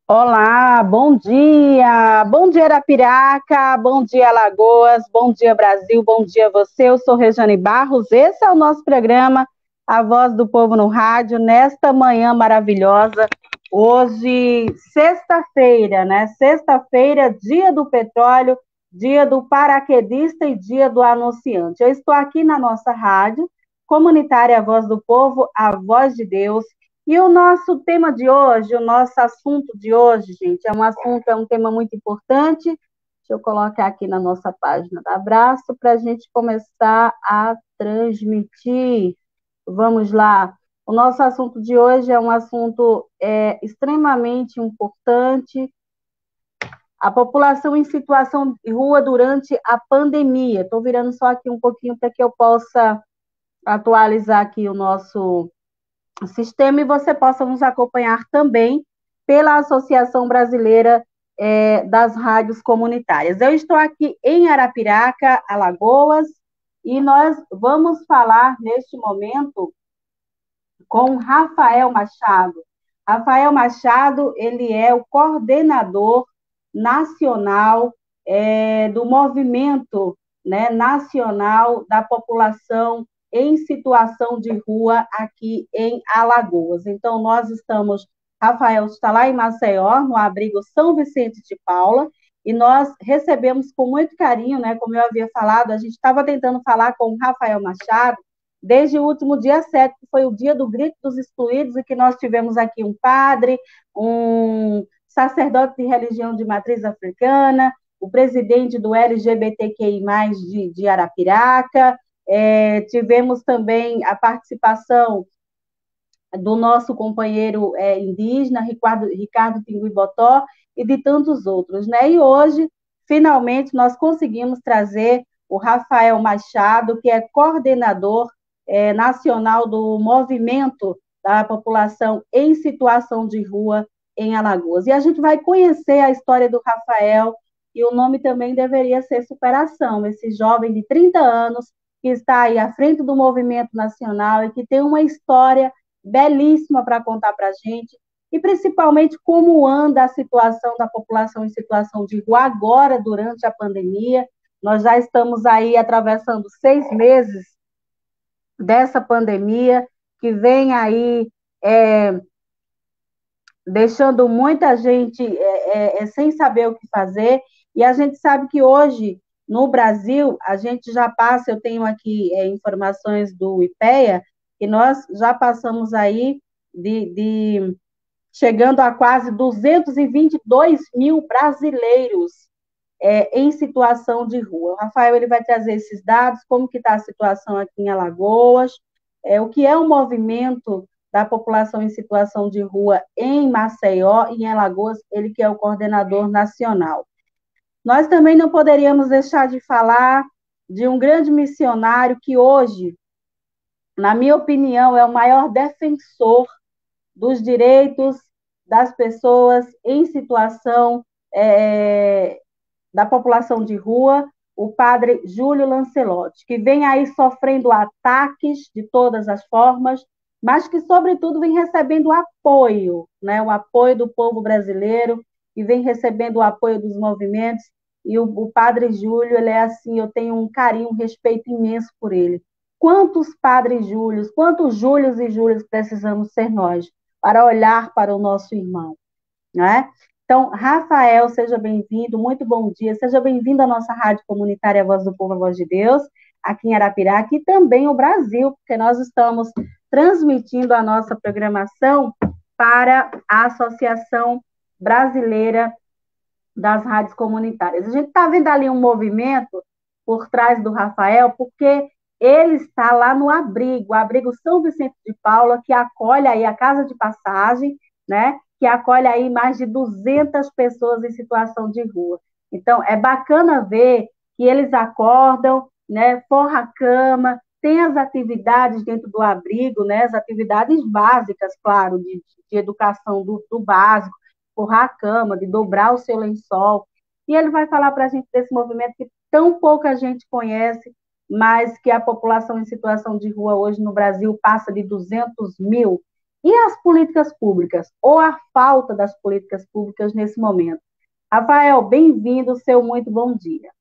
Olá, bom dia Arapiraca, bom dia Alagoas, bom dia Brasil, bom dia você, eu sou Rejane Barros, esse é o nosso programa, A Voz do Povo no Rádio, nesta manhã maravilhosa, hoje, sexta-feira, né, sexta-feira, dia do petróleo, dia do paraquedista e dia do anunciante. Eu estou aqui na nossa rádio, comunitária A Voz do Povo, a Voz de Deus. E o nosso tema de hoje, o nosso assunto de hoje, gente, é um tema muito importante. Deixa eu colocar aqui na nossa página da Abraço para a gente começar a transmitir. Vamos lá. O nosso assunto de hoje é um assunto extremamente importante. A população em situação de rua durante a pandemia. Estou virando só aqui um pouquinho para que eu possa atualizar aqui o nosso sistema e você possa nos acompanhar também pela Associação Brasileira das Rádios Comunitárias. Eu estou aqui em Arapiraca, Alagoas, e nós vamos falar neste momento com Rafael Machado. Rafael Machado, ele é o coordenador nacional do movimento, né, nacional da população em situação de rua aqui em Alagoas. Então, Rafael está lá em Maceió, no abrigo São Vicente de Paula, e nós recebemos com muito carinho, né, como eu havia falado, a gente estava tentando falar com o Rafael Machado, desde o último dia 7, que foi o dia do Grito dos Excluídos, e que nós tivemos aqui um padre, um sacerdote de religião de matriz africana, o presidente do LGBTQI+, de Arapiraca, tivemos também a participação do nosso companheiro indígena, Ricardo Pinguibotó, e de tantos outros, né? E hoje, finalmente, nós conseguimos trazer o Rafael Machado, que é coordenador nacional do movimento da população em situação de rua em Alagoas. E a gente vai conhecer a história do Rafael, e o nome também deveria ser Superação, esse jovem de 30 anos que está aí à frente do movimento nacional e que tem uma história belíssima para contar para a gente, e principalmente como anda a situação da população em situação de rua agora, durante a pandemia. Nós já estamos aí atravessando 6 meses dessa pandemia, que vem aí deixando muita gente sem saber o que fazer, e a gente sabe que hoje, no Brasil, a gente já passa, eu tenho aqui informações do IPEA, que nós já passamos aí chegando a quase 222 mil brasileiros em situação de rua. O Rafael ele vai trazer esses dados, como que está a situação aqui em Alagoas, o que é o movimento da população em situação de rua em Maceió e em Alagoas, ele que é o coordenador nacional. Nós também não poderíamos deixar de falar de um grande missionário que hoje, na minha opinião, é o maior defensor dos direitos das pessoas em situação da população de rua, o padre Júlio Lancelotti, que vem aí sofrendo ataques de todas as formas, mas que, sobretudo, vem recebendo apoio, né? O apoio do povo brasileiro, e vem recebendo o apoio dos movimentos, e o padre Júlio, ele é assim, eu tenho um carinho, um respeito imenso por ele. Quantos padres Júlios, quantos Júlios e Júlias precisamos ser nós, para olhar para o nosso irmão, né? Então, Rafael, seja bem-vindo, muito bom dia, seja bem-vindo à nossa rádio comunitária Voz do Povo, a Voz de Deus, aqui em Arapiraca, e também o Brasil, porque nós estamos transmitindo a nossa programação para a Associação Brasileira das Rádios Comunitárias. A gente está vendo ali um movimento por trás do Rafael, porque ele está lá no abrigo, o abrigo São Vicente de Paula, que acolhe aí a casa de passagem, né? Que acolhe aí mais de 200 pessoas em situação de rua. Então, é bacana ver que eles acordam, né, forra a cama, tem as atividades dentro do abrigo, né, as atividades básicas, claro, de educação do básico, forrar a cama, de dobrar o seu lençol. E ele vai falar para a gente desse movimento que tão pouca gente conhece, mas que a população em situação de rua hoje no Brasil passa de 200 mil. E as políticas públicas, ou a falta das políticas públicas nesse momento? Rafael, bem-vindo, seu muito bom dia.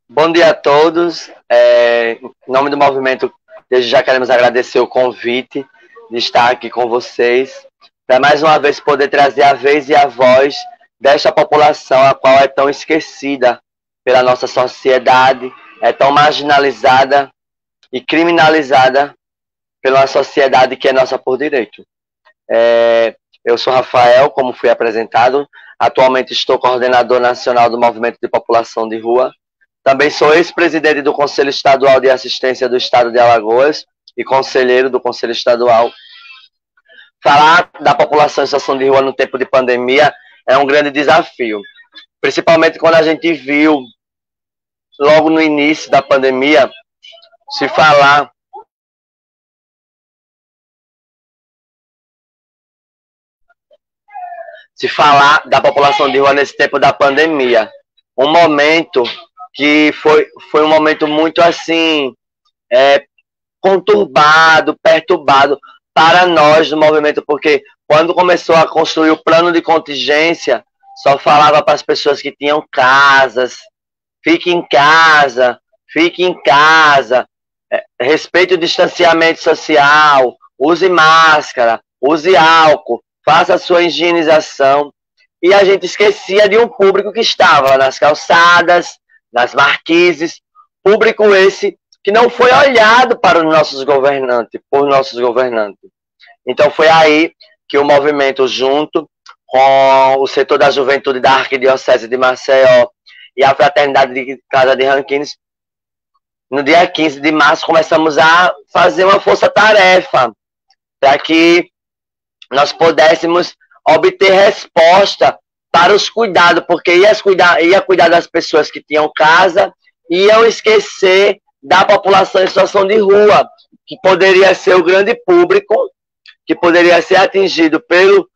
Bom dia a todos. Em nome do movimento, desde já queremos agradecer o convite de estar aqui com vocês, para mais uma vez poder trazer a vez e a voz desta população, a qual é tão esquecida pela nossa sociedade, é tão marginalizada e criminalizada pela sociedade que é nossa por direito. Eu sou Rafael, como fui apresentado, atualmente estou coordenador nacional do Movimento de População de Rua. Também sou ex-presidente do Conselho Estadual de Assistência do Estado de Alagoas e conselheiro do Conselho Estadual. Falar da população em situação de rua no tempo de pandemia é um grande desafio, principalmente quando a gente viu, logo no início da pandemia, se falar da população de rua nesse tempo da pandemia. Um momento que foi um momento muito assim, conturbado, perturbado para nós do movimento, porque quando começou a construir o plano de contingência, só falava para as pessoas que tinham casas, fique em casa, respeite o distanciamento social, use máscara, use álcool, faça a sua higienização. E a gente esquecia de um público que estava nas calçadas, nas marquises, público esse que não foi olhado para os nossos governantes, por nossos governantes. Então foi aí que o movimento, junto com o setor da juventude da Arquidiocese de Maceió e a Fraternidade de Casa de Ranquines, no dia 15 de março começamos a fazer uma força-tarefa para que nós pudéssemos obter resposta para os cuidados, porque ia cuidar das pessoas que tinham casa, iam esquecer da população em situação de rua, que poderia ser o grande público, que poderia ser atingido pelo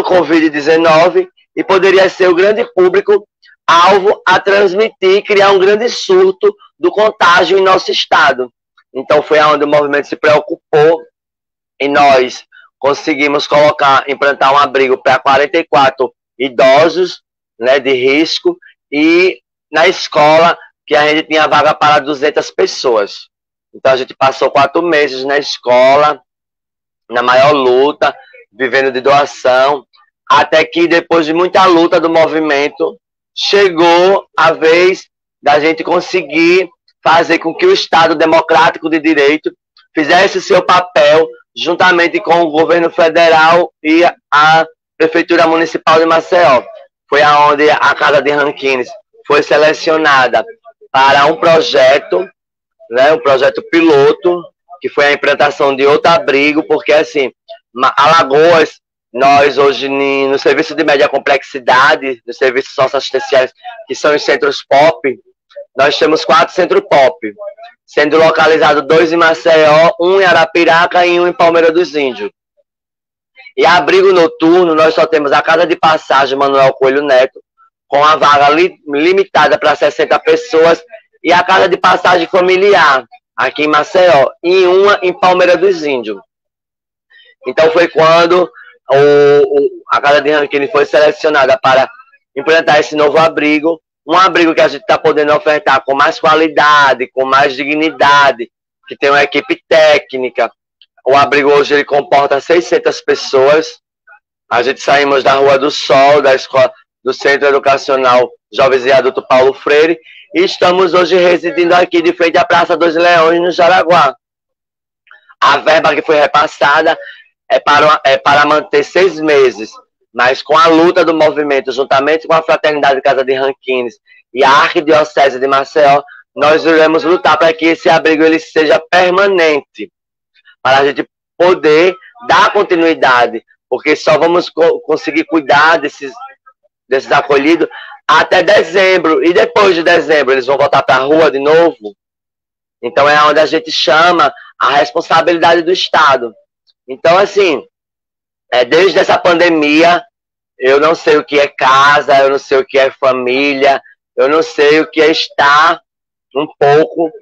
Covid-19 e poderia ser o grande público alvo a transmitir e criar um grande surto do contágio em nosso estado. Então foi onde o movimento se preocupou e nós conseguimos implantar um abrigo para 44 idosos, né, de risco, e na escola que a gente tinha vaga para 200 pessoas. Então a gente passou 4 meses na escola, na maior luta, vivendo de doação, até que depois de muita luta do movimento, chegou a vez da gente conseguir fazer com que o Estado Democrático de Direito fizesse seu papel juntamente com o governo federal e a Prefeitura Municipal de Maceió. Foi aonde a Casa de Ranquines foi selecionada para um projeto, né, um projeto piloto, que foi a implantação de outro abrigo, porque assim, Alagoas, nós hoje no serviço de média complexidade, nos serviços socioassistenciais, que são os centros POP, nós temos 4 centros POP, sendo localizados 2 em Maceió, 1 em Arapiraca e 1 em Palmeira dos Índios. E abrigo noturno, nós só temos a Casa de Passagem Manuel Coelho Neto, com a vaga limitada para 60 pessoas, e a Casa de Passagem Familiar, aqui em Maceió, e uma em Palmeira dos Índios. Então foi quando a Casa de Ranquines foi selecionada para implantar esse novo abrigo, um abrigo que a gente está podendo ofertar com mais qualidade, com mais dignidade, que tem uma equipe técnica. O abrigo hoje ele comporta 600 pessoas. A gente saímos da Rua do Sol, da escola, do Centro Educacional Jovens e Adulto Paulo Freire, e estamos hoje residindo aqui de frente à Praça dos Leões, no Jaraguá. A verba que foi repassada é para manter 6 meses, mas com a luta do movimento, juntamente com a Fraternidade Casa de Ranquines e a Arquidiocese de Maceió, nós iremos lutar para que esse abrigo ele seja permanente, para a gente poder dar continuidade, porque só vamos conseguir cuidar desses acolhidos até dezembro, e depois de dezembro eles vão voltar para a rua de novo. Então é onde a gente chama a responsabilidade do Estado. Então, assim, desde essa pandemia, eu não sei o que é casa, eu não sei o que é família, eu não sei o que é estar um pouco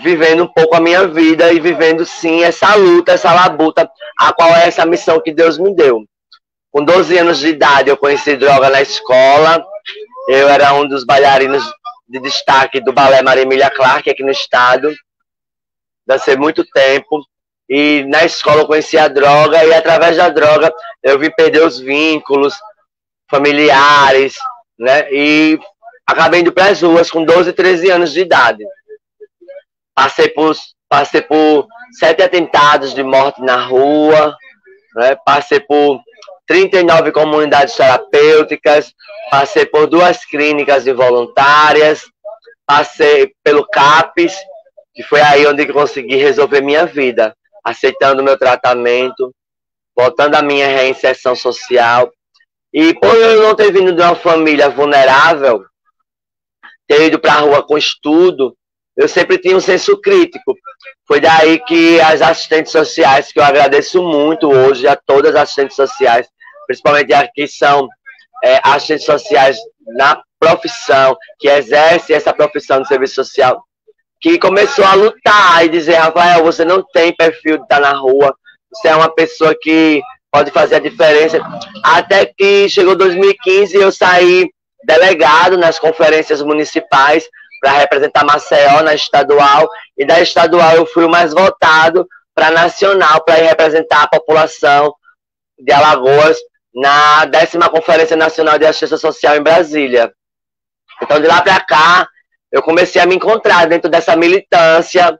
vivendo um pouco a minha vida e vivendo, sim, essa luta, essa labuta, a qual é essa missão que Deus me deu. Com 12 anos de idade, eu conheci droga na escola. Eu era um dos bailarinos de destaque do Balé Maria Emília Clarke, aqui no estado. Dancei muito tempo. E na escola eu conheci a droga, e através da droga eu vim perder os vínculos familiares, né? E acabei indo para as ruas com 12, 13 anos de idade. Passei por 7 atentados de morte na rua, né? Passei por 39 comunidades terapêuticas, passei por 2 clínicas involuntárias, passei pelo CAPES, que foi aí onde eu consegui resolver minha vida, aceitando meu tratamento, voltando à minha reinserção social. E por eu não ter vindo de uma família vulnerável, ter ido para a rua com estudo, eu sempre tinha um senso crítico. Foi daí que as assistentes sociais, que eu agradeço muito hoje a todas as assistentes sociais, principalmente as que são assistentes sociais na profissão, que exercem essa profissão de serviço social, que começou a lutar e dizer: Rafael, você não tem perfil de estar na rua, você é uma pessoa que pode fazer a diferença. Até que chegou 2015 e eu saí delegado nas conferências municipais para representar Maceió na estadual, e da estadual eu fui o mais votado para nacional, para representar a população de Alagoas na 10ª Conferência Nacional de Assistência Social em Brasília. Então, de lá para cá, eu comecei a me encontrar dentro dessa militância,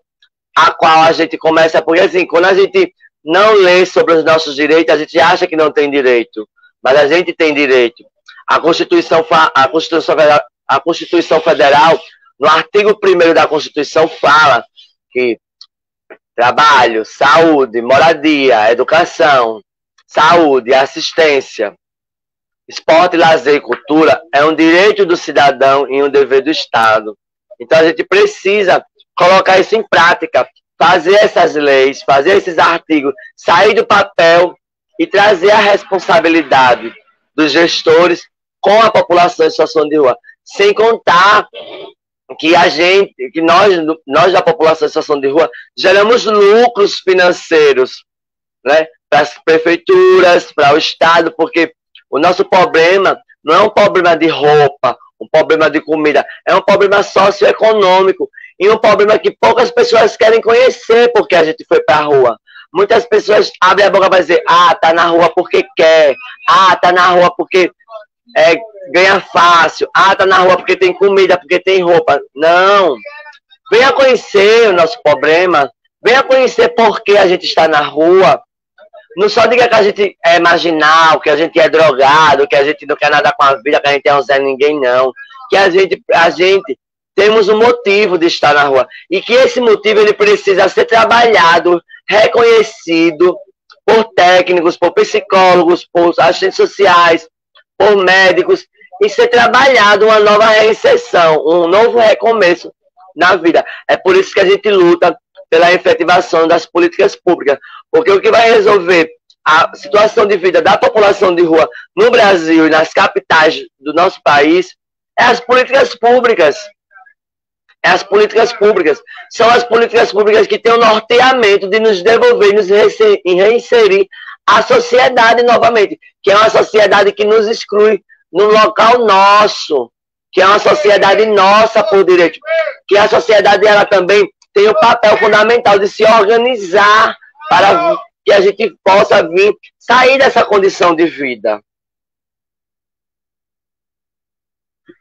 a qual a gente começa, porque assim, quando a gente não lê sobre os nossos direitos, a gente acha que não tem direito, mas a gente tem direito. A Constituição Federal, no artigo 1º da Constituição, fala que trabalho, saúde, moradia, educação, saúde, assistência, esporte, lazer e cultura é um direito do cidadão e um dever do Estado. Então a gente precisa colocar isso em prática, fazer essas leis, fazer esses artigos, sair do papel e trazer a responsabilidade dos gestores com a população em situação de rua. Sem contar que nós da população em situação de rua, geramos lucros financeiros, né, para as prefeituras, para o Estado, porque o nosso problema não é um problema de roupa, um problema de comida, é um problema socioeconômico e um problema que poucas pessoas querem conhecer porque a gente foi para a rua. Muitas pessoas abrem a boca para dizer: tá na rua porque quer, tá na rua porque ganha fácil, tá na rua porque tem comida, porque tem roupa. Não, venha conhecer o nosso problema, venha conhecer por que a gente está na rua. Não só diga que a gente é marginal, que a gente é drogado, que a gente não quer nada com a vida, que a gente é um Zé Ninguém, não. Que a gente temos um motivo de estar na rua. E que esse motivo ele precisa ser trabalhado, reconhecido por técnicos, por psicólogos, por assistentes sociais, por médicos, e ser trabalhado uma nova reinserção, um novo recomeço na vida. É por isso que a gente luta pela efetivação das políticas públicas, porque o que vai resolver a situação de vida da população de rua no Brasil e nas capitais do nosso país é as políticas públicas. É as políticas públicas. São as políticas públicas que têm o norteamento de nos devolver, nos reinserir à sociedade novamente, que é uma sociedade que nos exclui no local nosso, que é uma sociedade nossa por direito, que a sociedade ela também tem o papel fundamental de se organizar para que a gente possa vir sair dessa condição de vida.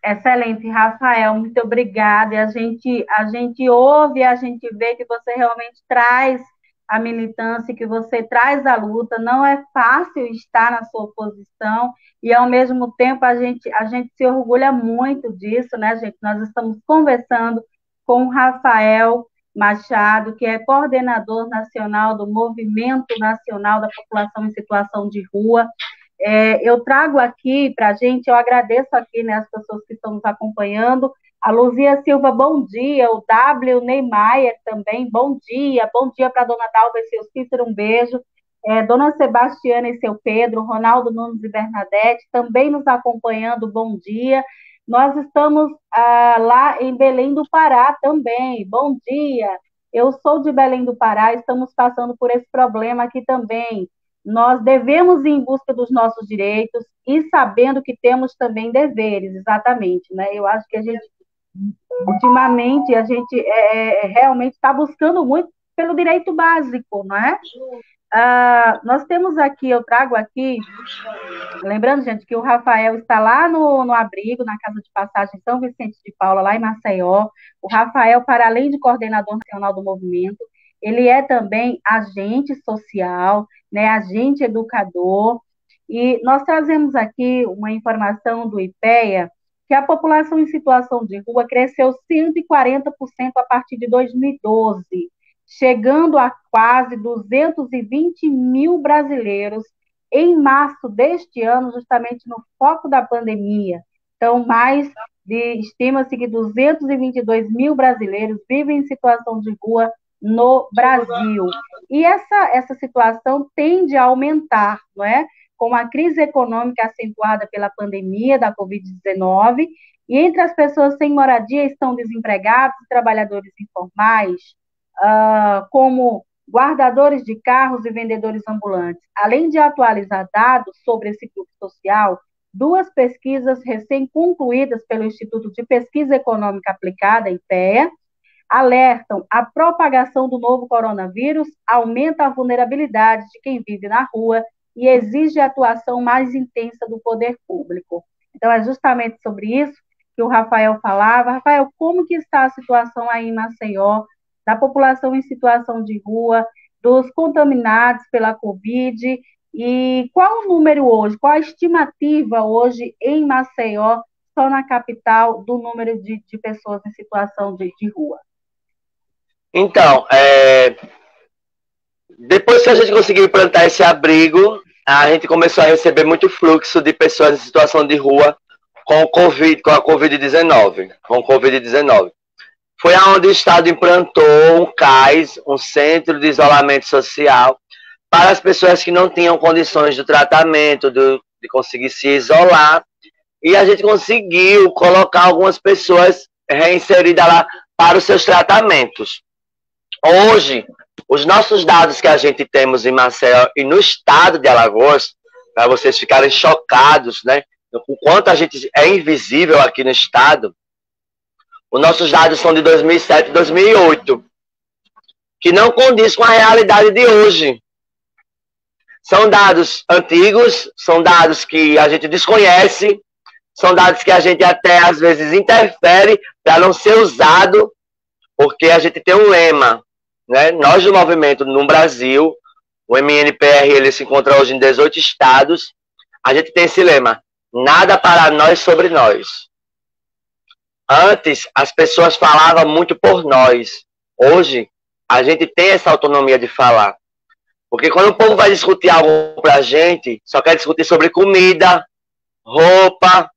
Excelente, Rafael, muito obrigada. E a gente ouve, a gente vê que você realmente traz a militância, que você traz a luta. Não é fácil estar na sua posição e, ao mesmo tempo, a gente se orgulha muito disso, né, gente? Nós estamos conversando com o Rafael Machado, que é coordenador nacional do Movimento Nacional da População em Situação de Rua. Eu trago aqui para a gente, eu agradeço aqui, né, as pessoas que estão nos acompanhando. A Luzia Silva, bom dia. O W. Neymar também, bom dia para a dona Dalva e seu Cícero, um beijo. Dona Sebastiana e seu Pedro, Ronaldo Nunes e Bernadette, também nos acompanhando, bom dia. Nós estamos lá em Belém do Pará também. Bom dia. Eu sou de Belém do Pará, estamos passando por esse problema aqui também. Nós devemos ir em busca dos nossos direitos e sabendo que temos também deveres, exatamente, né? Eu acho que a gente, ultimamente, a gente realmente está buscando muito pelo direito básico, não é? Nós temos aqui, eu trago aqui, lembrando, gente, que o Rafael está lá no abrigo, na Casa de Passagem São Vicente de Paula, lá em Maceió. O Rafael, para além de coordenador nacional do movimento, ele é também agente social, né, agente educador, e nós trazemos aqui uma informação do IPEA, que a população em situação de rua cresceu 140% a partir de 2012, chegando a quase 220 mil brasileiros em março deste ano, justamente no foco da pandemia. Então, estima-se que 222 mil brasileiros vivem em situação de rua no Brasil. E essa situação tende a aumentar, não é? Com a crise econômica acentuada pela pandemia da Covid-19, e entre as pessoas sem moradia estão desempregados, trabalhadores informais, como guardadores de carros e vendedores ambulantes. Além de atualizar dados sobre esse grupo social, duas pesquisas recém-concluídas pelo Instituto de Pesquisa Econômica Aplicada, IPEA, alertam a propagação do novo coronavírus, aumenta a vulnerabilidade de quem vive na rua e exige a atuação mais intensa do poder público. Então, é justamente sobre isso que o Rafael falava. Rafael, como que está a situação aí em Maceió, da população em situação de rua, dos contaminados pela Covid, e qual o número hoje, qual a estimativa hoje em Maceió, só na capital, do número de pessoas em situação de rua? Então, depois que a gente conseguiu implantar esse abrigo, a gente começou a receber muito fluxo de pessoas em situação de rua com a Covid-19. Foi onde o Estado implantou um CAIS, um Centro de Isolamento Social, para as pessoas que não tinham condições de tratamento, de conseguir se isolar, e a gente conseguiu colocar algumas pessoas reinseridas lá para os seus tratamentos. Hoje, os nossos dados que a gente temos em Maceió e no estado de Alagoas, para vocês ficarem chocados, né, o quanto a gente é invisível aqui no estado, os nossos dados são de 2007 e 2008, que não condiz com a realidade de hoje. São dados antigos, são dados que a gente desconhece, são dados que a gente até às vezes interfere para não ser usado, porque a gente tem um lema, né? Nós do movimento no Brasil, o MNPR, ele se encontra hoje em 18 estados, a gente tem esse lema: nada para nós sobre nós. Antes, as pessoas falavam muito por nós. Hoje, a gente tem essa autonomia de falar. Porque quando o povo vai discutir algo pra gente, só quer discutir sobre comida, roupa,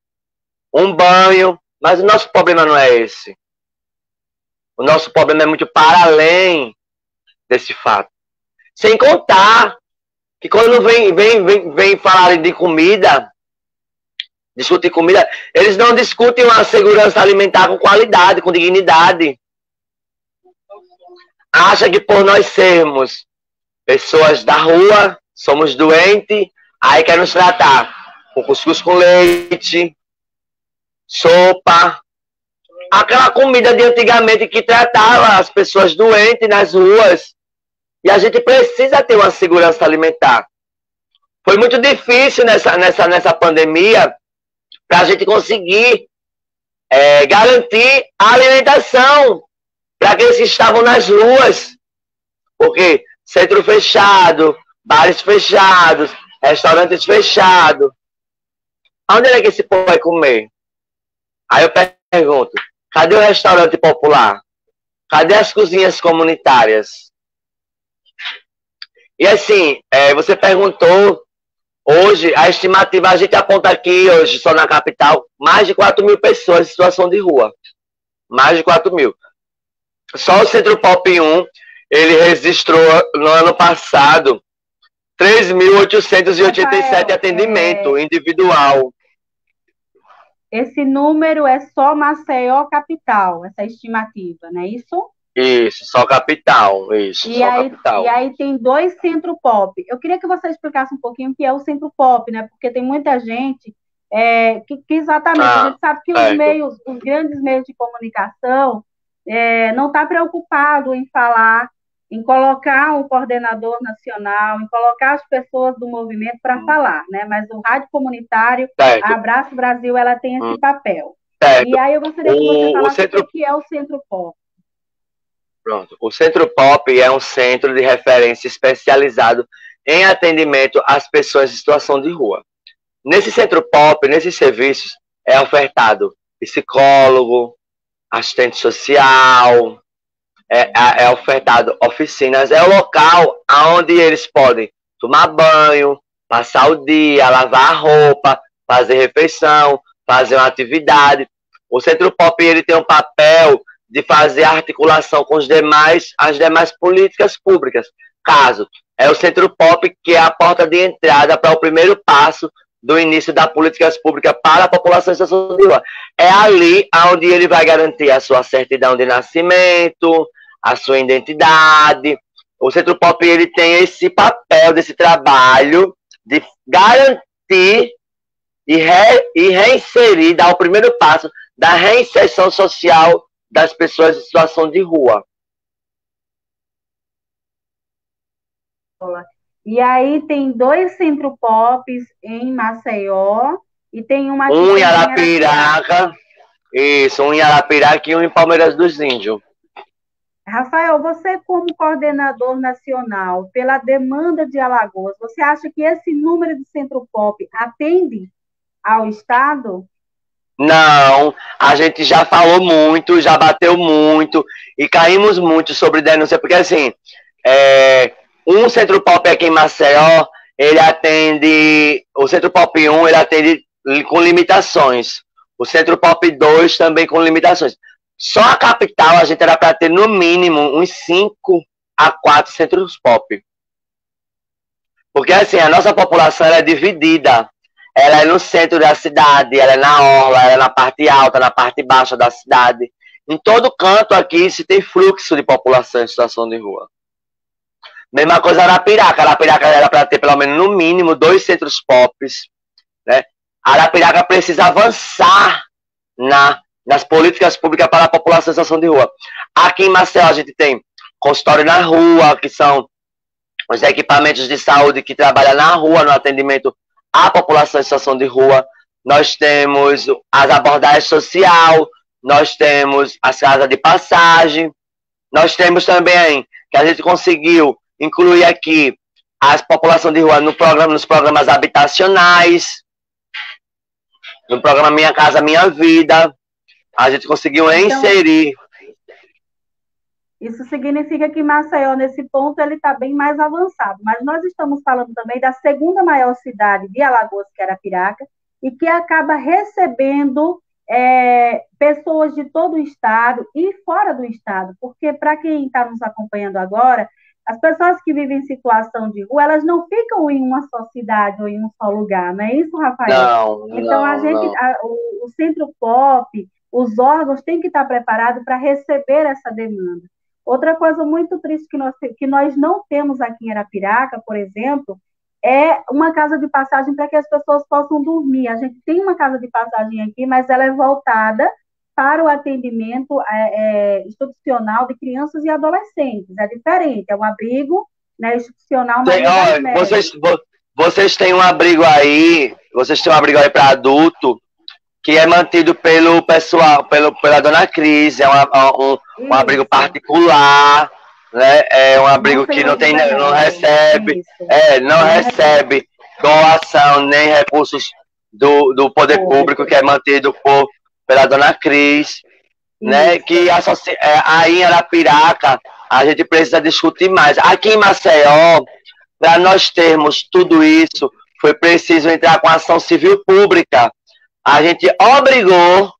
um banho, mas o nosso problema não é esse. O nosso problema é muito para além desse fato. Sem contar que quando vem falarem de comida, discutir comida, eles não discutem uma segurança alimentar com qualidade, com dignidade. Acha que por nós sermos pessoas da rua, somos doentes, aí quer nos tratar com cuscuz com leite, sopa, aquela comida de antigamente que tratava as pessoas doentes nas ruas. E a gente precisa ter uma segurança alimentar. Foi muito difícil nessa pandemia para a gente conseguir garantir a alimentação para aqueles que estavam nas ruas. Porque centro fechado, bares fechados, restaurantes fechados. Onde é que esse povo vai comer? Aí eu pergunto, cadê o restaurante popular? Cadê as cozinhas comunitárias? E assim, você perguntou, hoje, a estimativa, a gente aponta aqui, hoje, só na capital, mais de 4 mil pessoas em situação de rua. Mais de 4 mil. Só o Centro Pop 1, ele registrou no ano passado 3.887 atendimentos individual. esse número é só Maceió capital, essa estimativa, não é isso? Isso, só capital, isso, E só aí, e capital. aí tem dois centro pop. Eu queria que você explicasse um pouquinho o que é o centro pop, né? Porque tem muita gente que exatamente, a Ah, gente sabe que certo. os grandes meios de comunicação não está preocupado em falar, em colocar um coordenador nacional, em colocar as pessoas do movimento para falar, né? Mas o rádio comunitário, a Certo. Abraço Brasil, ela tem esse papel. E Certo. aí eu gostaria que você O falasse centro, o que é o centro pop. pronto. O Centro Pop é um centro de referência especializado em atendimento às pessoas em situação de rua. Nesse Centro Pop, nesses serviços, é ofertado psicólogo, assistente social, é ofertado oficinas, é o local onde eles podem tomar banho, passar o dia, lavar a roupa, fazer refeição, fazer uma atividade. O Centro Pop ele tem um papel de fazer articulação com as demais políticas públicas. Caso é o Centro Pop que é a porta de entrada para o primeiro passo do início das políticas públicas para a população em situação de rua. É ali onde ele vai garantir a sua certidão de nascimento, a sua identidade. O Centro Pop ele tem esse papel, desse trabalho de garantir e reinserir, dar o primeiro passo da reinserção social das pessoas em situação de rua. E aí tem dois centro pops em Maceió e tem uma aqui Um em também em Arapiraca. Arapiraca, isso, um em Arapiraca e um em Palmeiras dos Índios. Rafael, você como coordenador nacional, pela demanda de Alagoas, você acha que esse número de centro pop atende ao Estado? Não, a gente já falou muito, já bateu muito e caímos muito sobre denúncia, porque assim, um Centro Pop aqui em Maceió, ele atende, o Centro Pop 1, ele atende com limitações, o Centro Pop 2 também com limitações. Só a capital a gente era para ter no mínimo uns 5 a 4 centros pop. Porque assim, a nossa população ela é dividida. Ela é no centro da cidade, ela é na orla, ela é na parte alta, na parte baixa da cidade. Em todo canto aqui se tem fluxo de população em situação de rua. Mesma coisa Arapiraca. Arapiraca era para ter pelo menos no mínimo 2 centros POPs. Né? Arapiraca precisa avançar nas políticas públicas para a população em situação de rua. Aqui em Maceió a gente tem consultório na rua, que são os equipamentos de saúde que trabalham na rua, no atendimento à população em situação de rua. Nós temos as abordagens social, nós temos as casas de passagem, nós temos também que a gente conseguiu incluir aqui as população de rua nos programas habitacionais, no programa Minha Casa Minha Vida, a gente conseguiu inserir. Isso significa que Maceió, nesse ponto, ele está bem mais avançado. Mas nós estamos falando também da segunda maior cidade de Alagoas, que era Piraca, e que acaba recebendo pessoas de todo o estado e fora do estado. Porque, para quem está nos acompanhando agora, as pessoas que vivem em situação de rua, elas não ficam em uma só cidade ou em um só lugar, não é isso, Rafael? Então, o Centro Pop, os órgãos têm que estar preparados para receber essa demanda. Outra coisa muito triste que nós não temos aqui em Arapiraca, por exemplo, é uma casa de passagem para que as pessoas possam dormir. A gente tem uma casa de passagem aqui, mas ela é voltada para o atendimento institucional de crianças e adolescentes. É diferente, é um abrigo, né, institucional. Vocês têm um abrigo aí, para adulto, que é mantido pelo pessoal, pela dona Cris, é um abrigo particular, né? É um abrigo que não recebe doação nem recursos do poder público, que é mantido pela dona Cris, né? Que aí em Arapiraca a gente precisa discutir mais. Aqui em Maceió, para nós termos tudo isso, foi preciso entrar com ação civil pública. A gente obrigou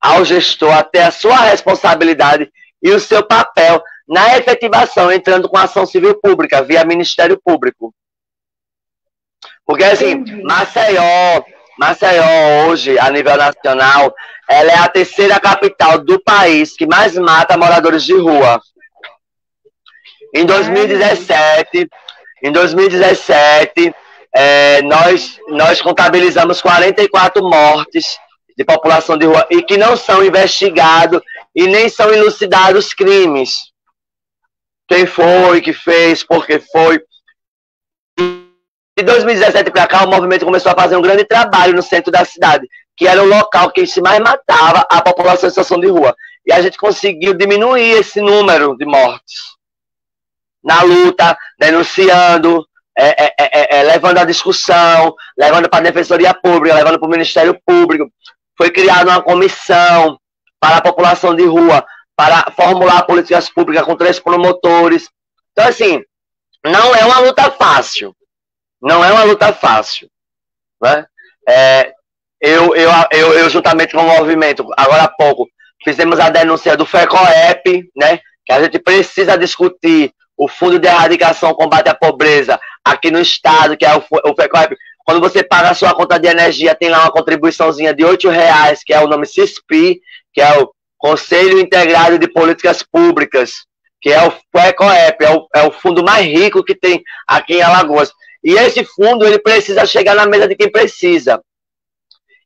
ao gestor a ter a sua responsabilidade e o seu papel na efetivação, entrando com ação civil pública, via Ministério Público. Porque, assim, Maceió Maceió, hoje, a nível nacional, ela é a terceira capital do país que mais mata moradores de rua. Em 2017, nós contabilizamos 44 mortes de população de rua e que não são investigados e nem são elucidados crimes. Quem foi, que fez, por que foi. De 2017 para cá, o movimento começou a fazer um grande trabalho no centro da cidade, que era o local que se mais matava a população em situação de rua. E a gente conseguiu diminuir esse número de mortes. Na luta, denunciando, levando a discussão, levando para a Defensoria Pública, levando para o Ministério Público. Foi criada uma comissão para a população de rua, para formular políticas públicas com 3 promotores. Então, assim, não é uma luta fácil. Não é uma luta fácil. Né? Eu, juntamente com o movimento, agora há pouco, fizemos a denúncia do FECOEP, né? Que a gente precisa discutir o Fundo de Erradicação e Combate à Pobreza aqui no estado, que é o FECOEP. Quando você paga a sua conta de energia, tem lá uma contribuiçãozinha de R$8, que é o nome CISPI, que é o Conselho Integrado de Políticas Públicas, que é o FECOEP, é o fundo mais rico que tem aqui em Alagoas. E esse fundo, ele precisa chegar na mesa de quem precisa.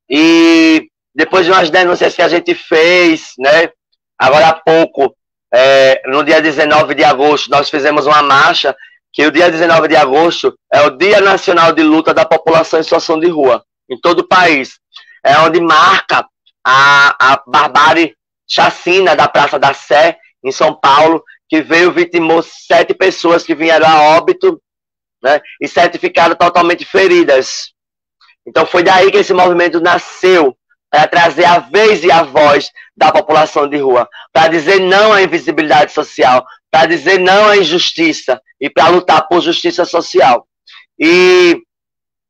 E depois de umas denúncias que a gente fez, né, agora há pouco, no dia 19 de agosto, nós fizemos uma marcha, que o dia 19 de agosto é o Dia Nacional de Luta da População em Situação de Rua, em todo o país. É onde marca a barbárie chacina da Praça da Sé, em São Paulo, que vitimou 7 pessoas que vieram a óbito, né, e 7 ficaram totalmente feridas. Então foi daí que esse movimento nasceu, para trazer a vez e a voz da população de rua, para dizer não à invisibilidade social, para dizer não à injustiça e para lutar por justiça social. E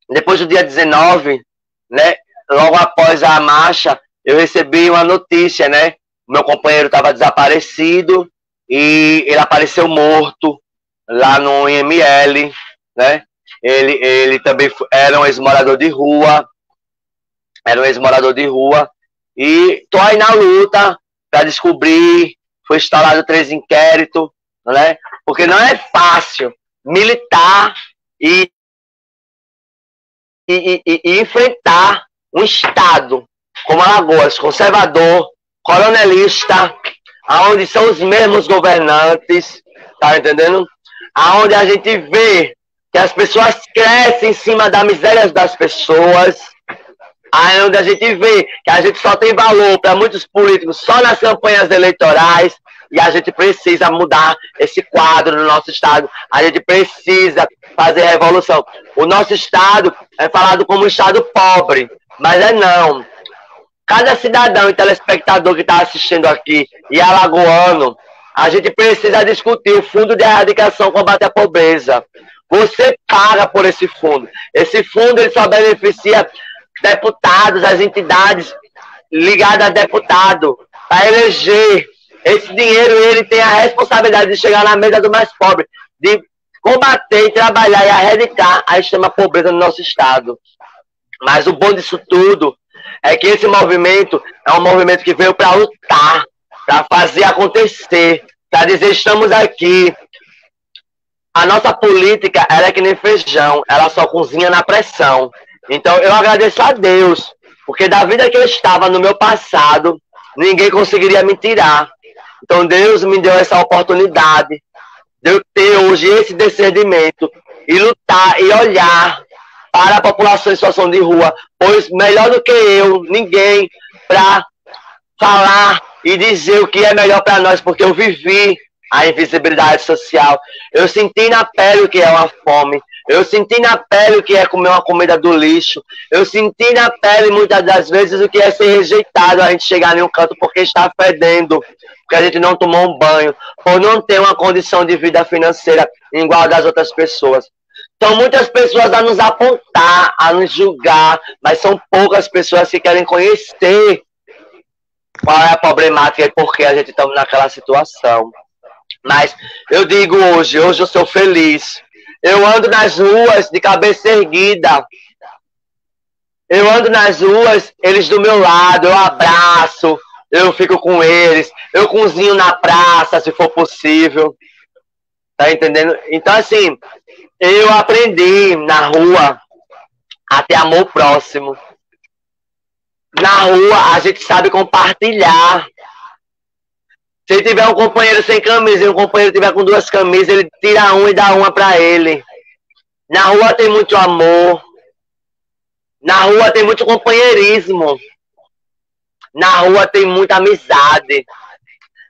depois do dia 19, né, logo após a marcha, eu recebi uma notícia, né? Meu companheiro estava desaparecido e ele apareceu morto lá no IML, né? Ele também era um ex-morador de rua, e tô aí na luta para descobrir. Foi instaurado 3 inquéritos, né? Porque não é fácil militar e enfrentar um Estado como Alagoas, conservador, coronelista, aonde são os mesmos governantes, tá entendendo? Aonde a gente vê que as pessoas crescem em cima da miséria das pessoas, aonde a gente vê que a gente só tem valor para muitos políticos só nas campanhas eleitorais, e a gente precisa mudar esse quadro no nosso estado. A gente precisa fazer revolução. O nosso estado é falado como um estado pobre, mas não. Cada cidadão e telespectador que está assistindo aqui, e alagoano, a gente precisa discutir o Fundo de Erradicação e Combate à Pobreza. Você paga por esse fundo. Esse fundo ele só beneficia deputados, as entidades ligadas a deputado, para eleger. Esse dinheiro, ele tem a responsabilidade de chegar na mesa do mais pobre, de combater, trabalhar e erradicar a extrema pobreza no nosso estado. Mas o bom disso tudo é que esse movimento é um movimento que veio para lutar, para fazer acontecer, para dizer estamos aqui. A nossa política, ela é que nem feijão, ela só cozinha na pressão. Então eu agradeço a Deus, porque da vida que eu estava no meu passado, ninguém conseguiria me tirar. Então Deus me deu essa oportunidade de eu ter hoje esse discernimento e lutar e olhar para a população em situação de rua, pois melhor do que eu, ninguém, para falar e dizer o que é melhor para nós, porque eu vivi a invisibilidade social. Eu senti na pele o que é uma fome. Eu senti na pele o que é comer uma comida do lixo. Eu senti na pele, muitas das vezes, o que é ser rejeitado, a gente chegar em um canto porque está fedendo, porque a gente não tomou um banho, por não ter uma condição de vida financeira igual das outras pessoas. Então, muitas pessoas a nos apontar, a nos julgar, mas são poucas pessoas que querem conhecer qual é a problemática e por que a gente está naquela situação. Mas eu digo hoje eu sou feliz. Eu ando nas ruas de cabeça erguida. Eu ando nas ruas, eles do meu lado, eu abraço, eu fico com eles, eu cozinho na praça, se for possível. Tá entendendo? Então, assim, eu aprendi na rua a ter amor próximo. Na rua, a gente sabe compartilhar. Se tiver um companheiro sem camisa e um companheiro tiver com 2 camisas, ele tira uma e dá uma pra ele. Na rua tem muito amor. Na rua tem muito companheirismo. Na rua tem muita amizade.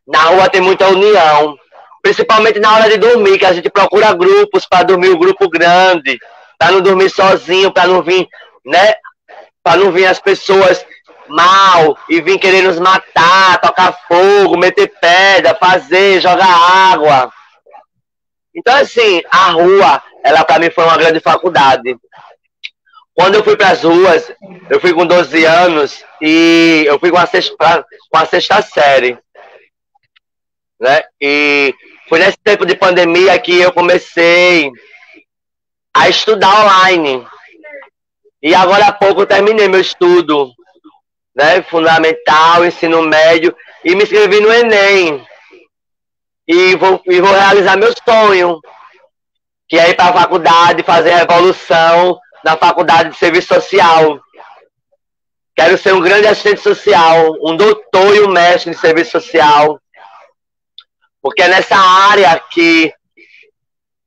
Na rua tem muita união. Principalmente na hora de dormir, que a gente procura grupos para dormir, um grupo grande, para não dormir sozinho, para não vir, né? Para não vir as pessoas mal e vir querer nos matar, tocar fogo, meter pedra, fazer, jogar água. Então, assim, a rua, ela para mim foi uma grande faculdade. Quando eu fui para as ruas, eu fui com 12 anos e eu fui com a sexta série, né? E foi nesse tempo de pandemia que eu comecei a estudar online. E agora há pouco eu terminei meu estudo, né? Fundamental, ensino médio, e me inscrevi no Enem. E vou realizar meu sonho, que é ir para a faculdade, fazer revolução na faculdade de serviço social. Quero ser um grande assistente social, um doutor e um mestre em serviço social. Porque é nessa área que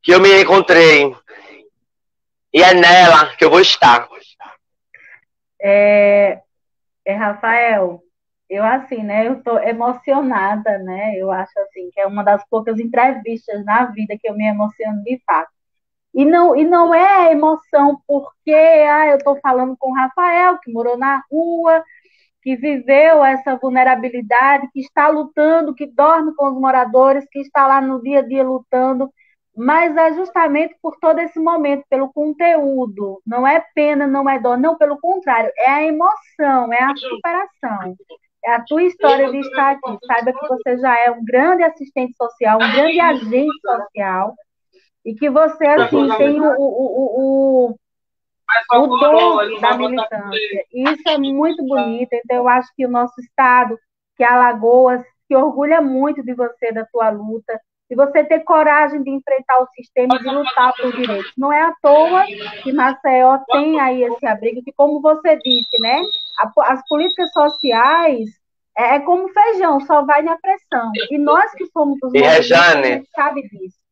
eu me encontrei. E é nela que eu vou estar. Rafael, eu assim, né? Eu tô emocionada, né? Eu acho assim que é uma das poucas entrevistas na vida que eu me emociono de fato. E não é emoção porque eu estou falando com o Rafael, que morou na rua, que viveu essa vulnerabilidade, que está lutando, que dorme com os moradores, que está lá no dia a dia lutando, mas é justamente por todo esse momento, pelo conteúdo, não é pena, não é dor, não, pelo contrário, é a emoção, é a superação, é a tua história de estar aqui. Saiba que você já é um grande assistente social, um grande agente social, e que você, assim, tem o dom da militância. E isso é muito bonito. Então, eu acho que o nosso estado, que é Alagoas, se orgulha muito de você, da tua luta, de você ter coragem de enfrentar o sistema e de lutar por direitos. Não é à toa que Maceió tem aí esse abrigo, que, como você disse, né, as políticas sociais é como feijão, só vai na pressão. E nós que somos os movimentos, a gente sabe disso.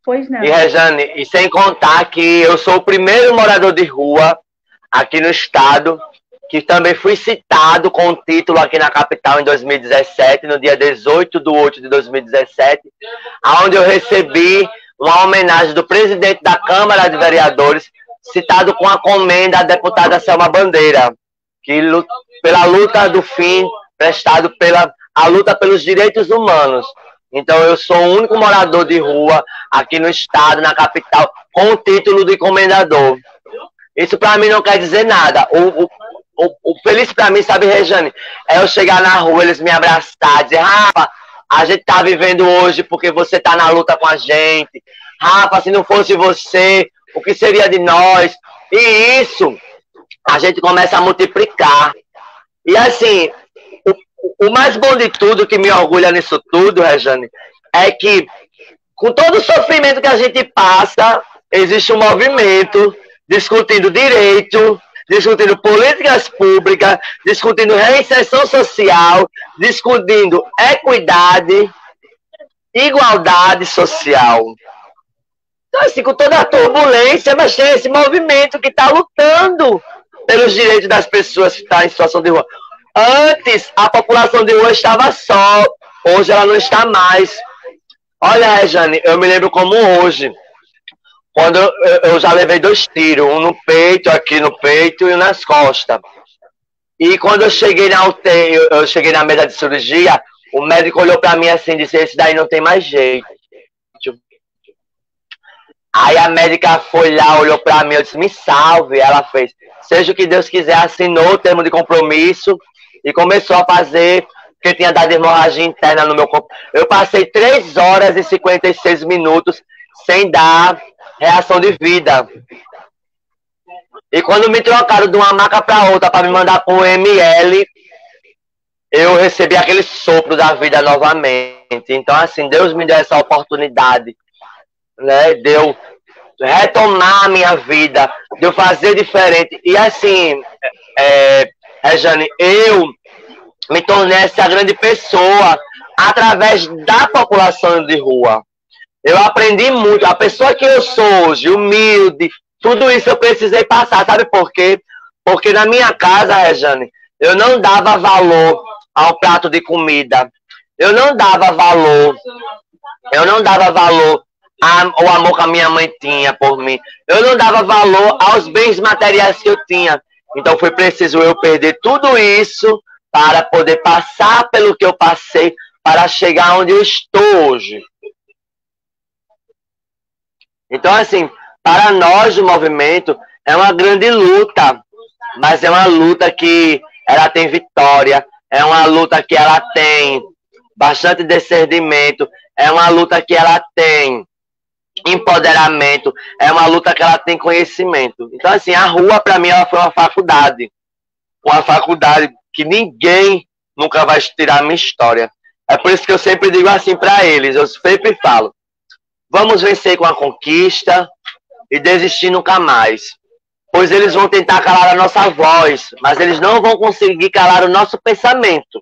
Pois não. E, Rejane, e sem contar que eu sou o primeiro morador de rua aqui no estado, que também fui citado com o título aqui na capital em 2017, no dia 18/8/2017, onde eu recebi uma homenagem do presidente da Câmara de Vereadores, citado com a comenda da deputada Selma Bandeira, que pela luta do fim, prestado a luta pelos direitos humanos. Então, eu sou o único morador de rua aqui no estado, na capital, com o título de comendador. Isso para mim não quer dizer nada. O feliz para mim, sabe, Rejane, é eu chegar na rua, eles me abraçar, dizer: Rafa, a gente tá vivendo hoje porque você tá na luta com a gente. Rafa, se não fosse você, o que seria de nós? E isso, a gente começa a multiplicar. E assim, o mais bom de tudo, que me orgulha nisso tudo, Rejane, é que com todo o sofrimento que a gente passa, existe um movimento discutindo direito, discutindo políticas públicas, discutindo reinserção social, discutindo equidade, igualdade social. Então, assim, com toda a turbulência, mas tem esse movimento que está lutando pelos direitos das pessoas que estão em situação de rua. Antes, a população de rua estava só. Hoje ela não está mais. Olha, Rejane, eu me lembro como hoje, quando eu já levei 2 tiros, um no peito, aqui no peito, e um nas costas. E quando eu cheguei na UTI, eu cheguei na mesa de cirurgia, o médico olhou para mim assim e disse: esse daí não tem mais jeito. Aí a médica foi lá, olhou para mim, eu disse: me salve. Ela fez: seja o que Deus quiser, assinou o termo de compromisso e começou a fazer, porque tinha dado hemorragia interna no meu corpo. Eu passei 3 horas e 56 minutos sem dar reação de vida. E quando me trocaram de uma maca para outra para me mandar com o ML, eu recebi aquele sopro da vida novamente. Então, assim, Deus me deu essa oportunidade, né? De eu retomar a minha vida, de eu fazer diferente. E assim, Rejane, eu me tornei essa grande pessoa através da população de rua. Eu aprendi muito. A pessoa que eu sou hoje, humilde, tudo isso eu precisei passar. Sabe por quê? Porque na minha casa, Rejane, eu não dava valor ao prato de comida. Eu não dava valor ao amor que a minha mãe tinha por mim. Eu não dava valor aos bens materiais que eu tinha. Então foi preciso eu perder tudo isso para poder passar pelo que eu passei, para chegar onde eu estou hoje. Então, assim, para nós do movimento, é uma grande luta, mas é uma luta que ela tem vitória, é uma luta que ela tem bastante discernimento, é uma luta que ela tem empoderamento, é uma luta que ela tem conhecimento. Então, assim, a rua, para mim, ela foi uma faculdade que ninguém nunca vai tirar a minha história. É por isso que eu sempre digo assim para eles, eu sempre falo, vamos vencer com a conquista e desistir nunca mais. Pois eles vão tentar calar a nossa voz, mas eles não vão conseguir calar o nosso pensamento.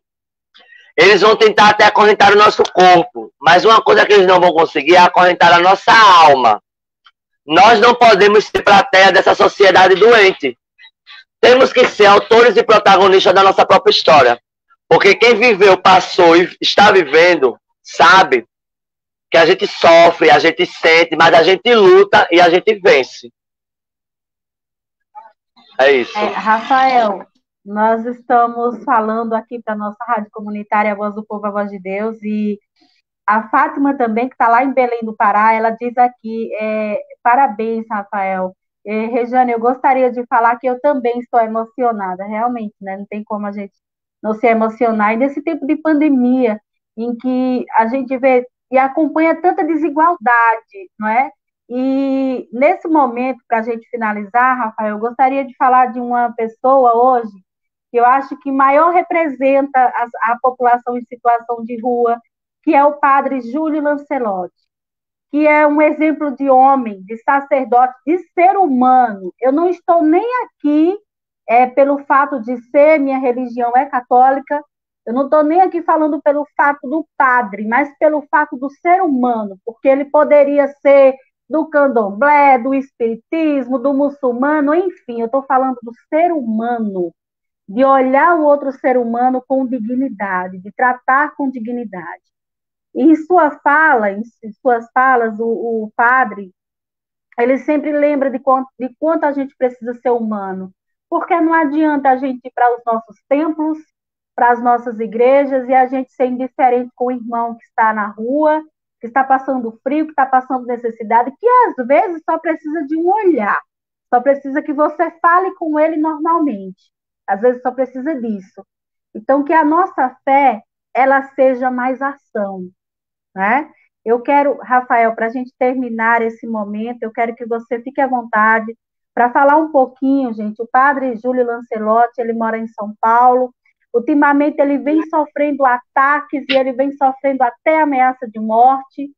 Eles vão tentar até acorrentar o nosso corpo, mas uma coisa que eles não vão conseguir é acorrentar a nossa alma. Nós não podemos ser plateia dessa sociedade doente. Temos que ser autores e protagonistas da nossa própria história. Porque quem viveu, passou e está vivendo, sabe que a gente sofre, a gente sente, mas a gente luta e a gente vence. É isso. Rafael, nós estamos falando aqui para a nossa rádio comunitária, a Voz do Povo, a Voz de Deus, e a Fátima também, que está lá em Belém do Pará, ela diz aqui, parabéns, Rafael. Rejane, eu gostaria de falar que eu também estou emocionada, realmente, né? Não tem como a gente não se emocionar. E nesse tempo de pandemia, em que a gente vê e acompanha tanta desigualdade, não é? E nesse momento, para a gente finalizar, Rafael, eu gostaria de falar de uma pessoa hoje que eu acho que maior representa a população em situação de rua, que é o padre Júlio Lancelotti, que é um exemplo de homem, de sacerdote, de ser humano. Eu não estou nem aqui pelo fato de ser, minha religião é católica, eu não estou nem aqui falando pelo fato do padre, mas pelo fato do ser humano, porque ele poderia ser do candomblé, do espiritismo, do muçulmano, enfim, eu estou falando do ser humano, de olhar o outro ser humano com dignidade, de tratar com dignidade. E em suas falas, o padre, ele sempre lembra de quanto a gente precisa ser humano, porque não adianta a gente ir para os nossos templos, para as nossas igrejas, e a gente ser indiferente com o irmão que está na rua, que está passando frio, que está passando necessidade, que às vezes só precisa de um olhar, só precisa que você fale com ele normalmente, às vezes só precisa disso. Então, que a nossa fé, ela seja mais ação, né? Eu quero, Rafael, para a gente terminar esse momento, eu quero que você fique à vontade para falar um pouquinho, gente. O padre Júlio Lancelotti, ele mora em São Paulo. Ultimamente, ele vem sofrendo ataques e ele vem sofrendo até ameaça de morte,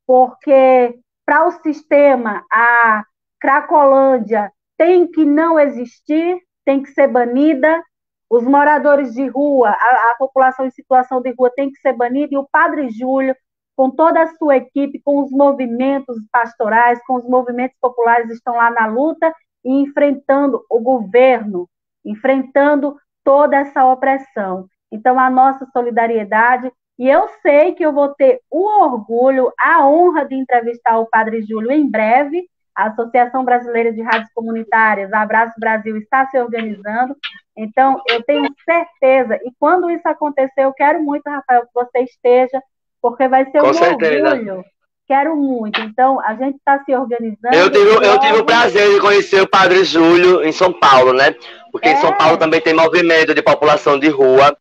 porque para o sistema, a Cracolândia tem que não existir, tem que ser banida. Os moradores de rua, a população em situação de rua tem que ser banida, e o padre Júlio, com toda a sua equipe, com os movimentos pastorais, com os movimentos populares, estão lá na luta e enfrentando o governo, enfrentando toda essa opressão. Então, a nossa solidariedade, e eu sei que eu vou ter o orgulho, a honra de entrevistar o padre Júlio em breve. A Associação Brasileira de Rádios Comunitárias, Abraço Brasil, está se organizando. Então, eu tenho certeza, e quando isso acontecer, eu quero muito, Rafael, que você esteja, porque vai ser um orgulho. Quero muito. Então, a gente está se organizando. Eu tive o prazer de conhecer o padre Júlio em São Paulo, né? Porque em São Paulo também tem movimento de população de rua.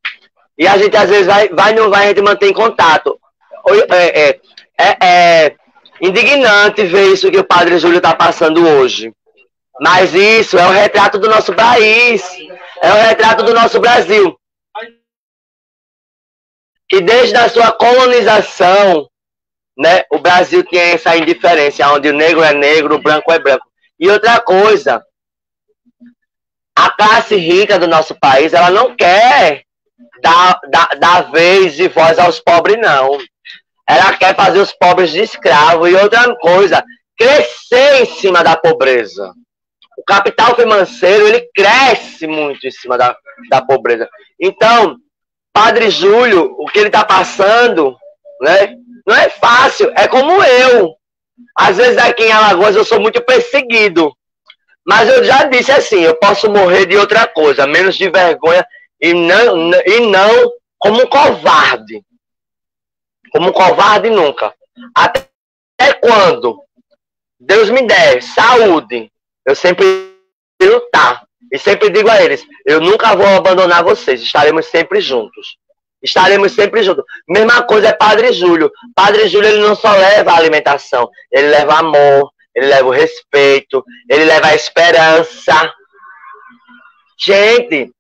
E a gente, às vezes, vai não vai, a gente mantém contato. É indignante ver isso que o padre Júlio está passando hoje. Mas isso é o retrato do nosso país, é o retrato do nosso Brasil. Que desde a sua colonização, né, o Brasil tinha essa indiferença, onde o negro é negro, o branco é branco. E outra coisa, a classe rica do nosso país, ela não quer dar vez e voz aos pobres, não. Ela quer fazer os pobres de escravos. E outra coisa, crescer em cima da pobreza. O capital financeiro, ele cresce muito em cima da pobreza. Então, Padre Júlio, o que ele está passando, né, não é fácil, é como eu. Às vezes aqui em Alagoas eu sou muito perseguido. Mas eu já disse assim, eu posso morrer de outra coisa, menos de vergonha e não como um covarde. Como um covarde nunca. Até quando Deus me der saúde, eu sempre lutar. E sempre digo a eles, eu nunca vou abandonar vocês, estaremos sempre juntos. Estaremos sempre juntos. Mesma coisa é Padre Júlio. Padre Júlio, ele não só leva a alimentação, ele leva amor, ele leva o respeito, ele leva a esperança. Gente,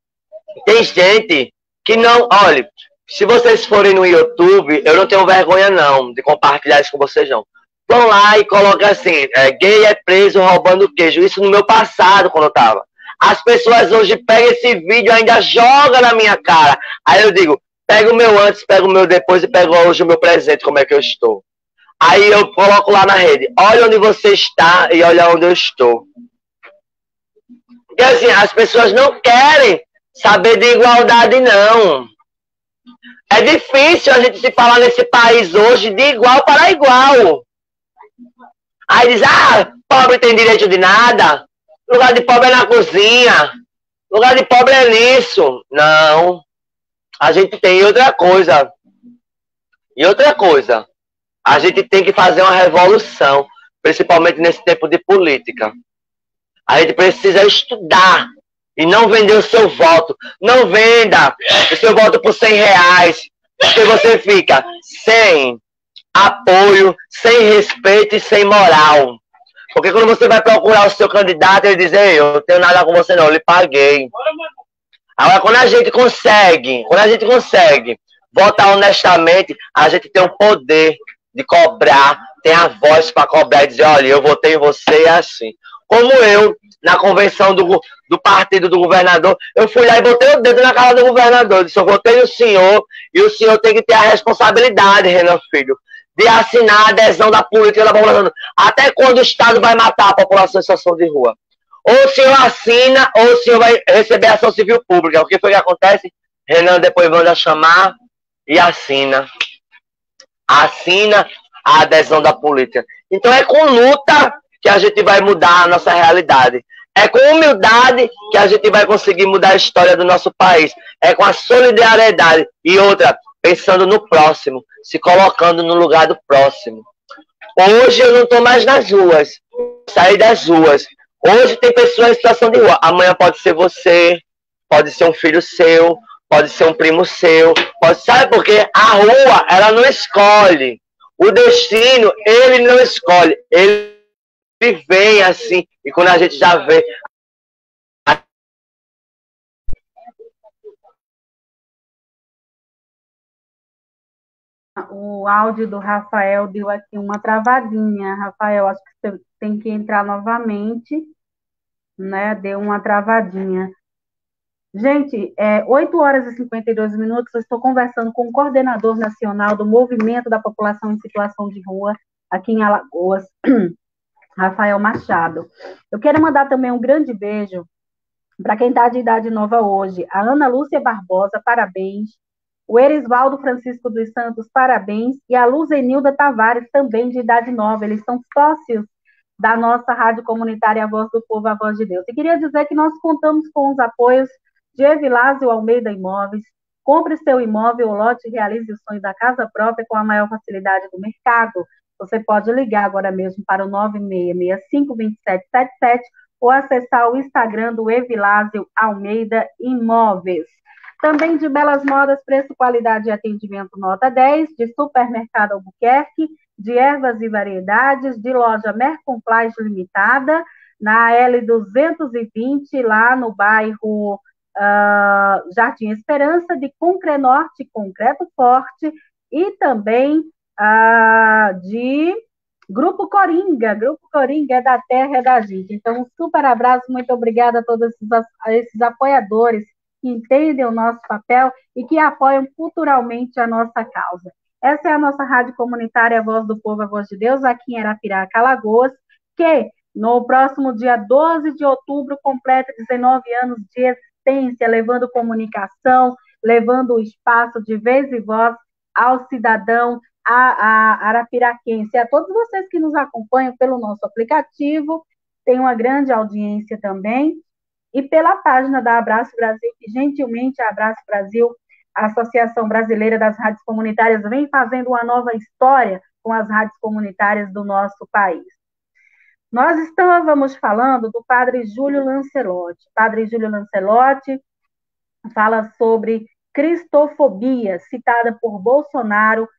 tem gente que não... Olha, se vocês forem no YouTube, eu não tenho vergonha não de compartilhar isso com vocês não. Vão lá e colocam assim, gay é preso roubando queijo. Isso no meu passado, quando eu tava. As pessoas hoje pegam esse vídeo e ainda jogam na minha cara. Aí eu digo, pega o meu antes, pega o meu depois e pega hoje o meu presente, como é que eu estou. Aí eu coloco lá na rede, olha onde você está e olha onde eu estou. Porque assim, as pessoas não querem saber de igualdade, não. É difícil a gente se falar nesse país hoje de igual para igual. Aí diz, pobre tem direito de nada. Lugar de pobre é na cozinha. Lugar de pobre é nisso. Não. A gente tem outra coisa. E outra coisa. A gente tem que fazer uma revolução. Principalmente nesse tempo de política. A gente precisa estudar. E não vender o seu voto. Não venda o seu voto por R$100. Porque você fica sem apoio, sem respeito e sem moral. Porque quando você vai procurar o seu candidato, ele diz, ei, eu não tenho nada com você não, eu lhe paguei. Agora, quando a gente consegue votar honestamente, a gente tem o poder de cobrar, tem a voz para cobrar e dizer, olha, eu votei em você assim. Como eu, na convenção do partido do governador, eu fui lá e botei o dedo na cara do governador, disse, eu votei no senhor, e o senhor tem que ter a responsabilidade, Renan Filho, de assinar a adesão da política da população. Até quando o Estado vai matar a população em situação de rua? Ou o senhor assina, ou o senhor vai receber ação civil pública. O que foi que acontece? Renan depois manda chamar e assina. Assina a adesão da política. Então é com luta que a gente vai mudar a nossa realidade. É com humildade que a gente vai conseguir mudar a história do nosso país. É com a solidariedade. E outra, pensando no próximo, se colocando no lugar do próximo. Hoje eu não estou mais nas ruas, saí das ruas. Hoje tem pessoas em situação de rua. Amanhã pode ser você, pode ser um filho seu, pode ser um primo seu. Sabe por quê? A rua, ela não escolhe. O destino, ele não escolhe. Ele vem assim. E quando a gente já vê... O áudio do Rafael deu aqui uma travadinha. Rafael, acho que você tem que entrar novamente, né? Deu uma travadinha. Gente, 8 horas e 52 minutos, eu estou conversando com o coordenador nacional do Movimento da População em Situação de Rua, aqui em Alagoas, Rafael Machado. Eu quero mandar também um grande beijo para quem está de idade nova hoje. A Ana Lúcia Barbosa, parabéns. O Erisvaldo Francisco dos Santos, parabéns. E a Luzenilda Tavares, também de idade nova. Eles são sócios da nossa rádio comunitária A Voz do Povo, A Voz de Deus. E queria dizer que nós contamos com os apoios de Evilásio Almeida Imóveis. Compre seu imóvel ou lote e realize o sonho da casa própria com a maior facilidade do mercado. Você pode ligar agora mesmo para o 96652777 ou acessar o Instagram do Evilásio Almeida Imóveis. Também de Belas Modas, preço, qualidade e atendimento nota 10, de Supermercado Albuquerque, de ervas e variedades, de loja Mercomplage Limitada, na L220, lá no bairro Jardim Esperança, de Concrenorte, Concreto Forte, e também de Grupo Coringa é da terra, é da gente. Então, um super abraço, muito obrigada a todos esses apoiadores que entendem o nosso papel e que apoiam culturalmente a nossa causa. Essa é a nossa rádio comunitária, a Voz do Povo, a Voz de Deus, aqui em Arapiraca, Alagoas, que no próximo dia 12 de outubro completa 19 anos de existência, levando comunicação, levando o espaço de vez e voz ao cidadão, a arapiraquense, a todos vocês que nos acompanham pelo nosso aplicativo, tem uma grande audiência também, e pela página da Abraço Brasil, que gentilmente a Abraço Brasil, a Associação Brasileira das Rádios Comunitárias, vem fazendo uma nova história com as rádios comunitárias do nosso país. Nós estávamos falando do padre Júlio Lancelotti. Padre Júlio Lancelotti fala sobre cristofobia, citada por Bolsonaro.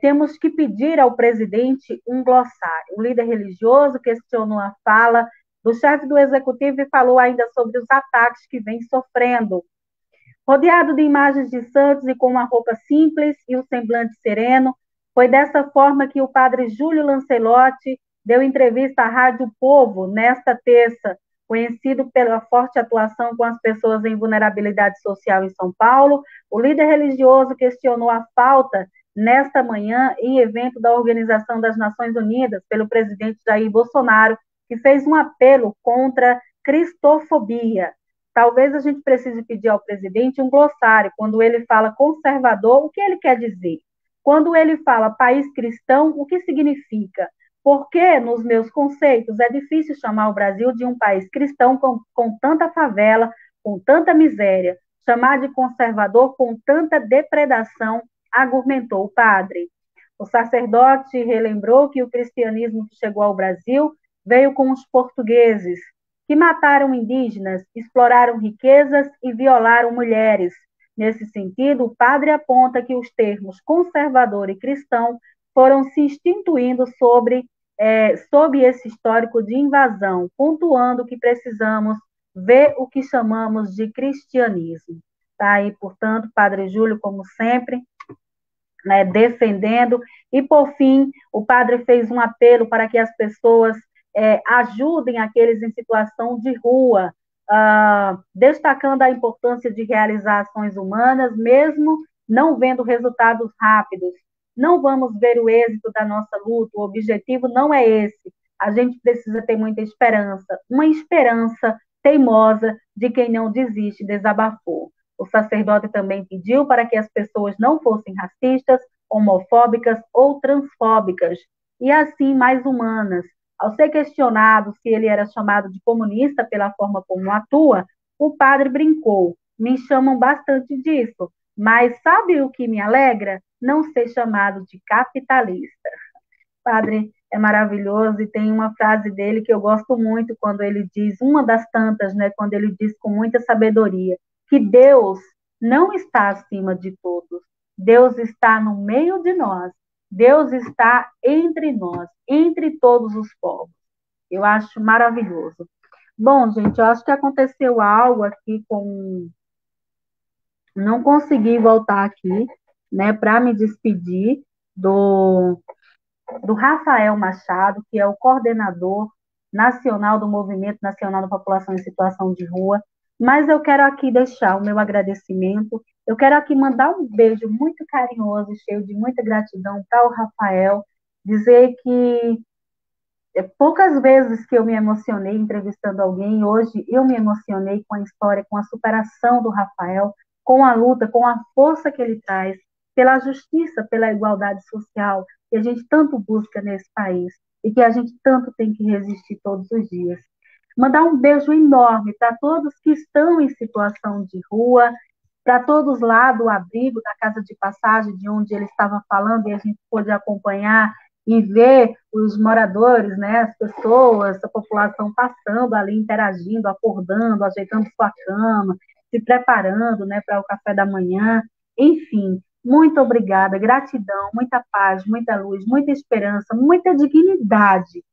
Temos que pedir ao presidente um glossário. O líder religioso questionou a fala do chefe do executivo e falou ainda sobre os ataques que vem sofrendo. Rodeado de imagens de santos e com uma roupa simples e um semblante sereno, foi dessa forma que o padre Júlio Lancelotti deu entrevista à Rádio Povo nesta terça, conhecido pela forte atuação com as pessoas em vulnerabilidade social em São Paulo. O líder religioso questionou a falta, nesta manhã, em evento da Organização das Nações Unidas, pelo presidente Jair Bolsonaro, que fez um apelo contra cristofobia. Talvez a gente precise pedir ao presidente um glossário. Quando ele fala conservador, o que ele quer dizer? Quando ele fala país cristão, o que significa? Porque, nos meus conceitos, é difícil chamar o Brasil de um país cristão com tanta favela, com tanta miséria. Chamar de conservador com tanta depredação, argumentou o padre. O sacerdote relembrou que o cristianismo que chegou ao Brasil veio com os portugueses, que mataram indígenas, exploraram riquezas e violaram mulheres. Nesse sentido, o padre aponta que os termos conservador e cristão foram se instituindo sob esse histórico de invasão, pontuando que precisamos ver o que chamamos de cristianismo. Tá aí, portanto, Padre Júlio, como sempre, né, defendendo. E, por fim, o padre fez um apelo para que as pessoas ajudem aqueles em situação de rua, destacando a importância de realizar ações humanas, mesmo não vendo resultados rápidos. Não vamos ver o êxito da nossa luta, o objetivo não é esse. A gente precisa ter muita esperança, uma esperança teimosa de quem não desiste, desabafou. O sacerdote também pediu para que as pessoas não fossem racistas, homofóbicas ou transfóbicas, e assim mais humanas. Ao ser questionado se ele era chamado de comunista pela forma como atua, o padre brincou. Me chamam bastante disso, mas sabe o que me alegra? Não ser chamado de capitalista. O padre é maravilhoso e tem uma frase dele que eu gosto muito quando ele diz, uma das tantas, né, quando ele diz com muita sabedoria, que Deus não está acima de todos, Deus está no meio de nós, Deus está entre nós, entre todos os povos. Eu acho maravilhoso. Bom, gente, eu acho que aconteceu algo aqui com... Não consegui voltar aqui, né, para me despedir do Rafael Machado, que é o coordenador nacional do Movimento Nacional da População em Situação de Rua, mas eu quero aqui deixar o meu agradecimento, eu quero aqui mandar um beijo muito carinhoso, cheio de muita gratidão para o Rafael, dizer que poucas vezes que eu me emocionei entrevistando alguém, hoje eu me emocionei com a história, com a superação do Rafael, com a luta, com a força que ele traz, pela justiça, pela igualdade social, que a gente tanto busca nesse país, e que a gente tanto tem que resistir todos os dias. Mandar um beijo enorme para todos que estão em situação de rua, para todos lá do abrigo, da casa de passagem, de onde ele estava falando, e a gente pôde acompanhar e ver os moradores, né, as pessoas, a população passando ali, interagindo, acordando, ajeitando sua cama, se preparando, né, para o café da manhã. Enfim, muito obrigada, gratidão, muita paz, muita luz, muita esperança, muita dignidade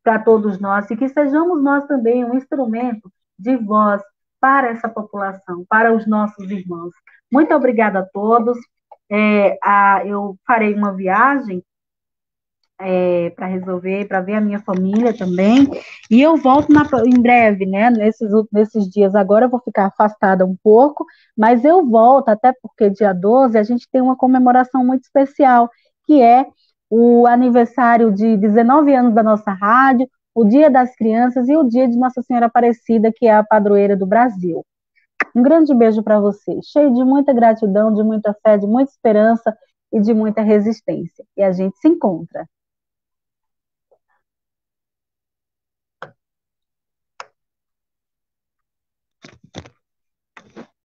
para todos nós e que sejamos nós também um instrumento de voz para essa população, para os nossos irmãos. Muito obrigada a todos. Eu farei uma viagem para resolver, para ver a minha família também. E eu volto em breve, né? Nesses dias agora eu vou ficar afastada um pouco, mas eu volto, até porque dia 12 a gente tem uma comemoração muito especial, que é o aniversário de 19 anos da nossa rádio, o Dia das Crianças e o Dia de Nossa Senhora Aparecida, que é a padroeira do Brasil. Um grande beijo para vocês, cheio de muita gratidão, de muita fé, de muita esperança e de muita resistência. E a gente se encontra.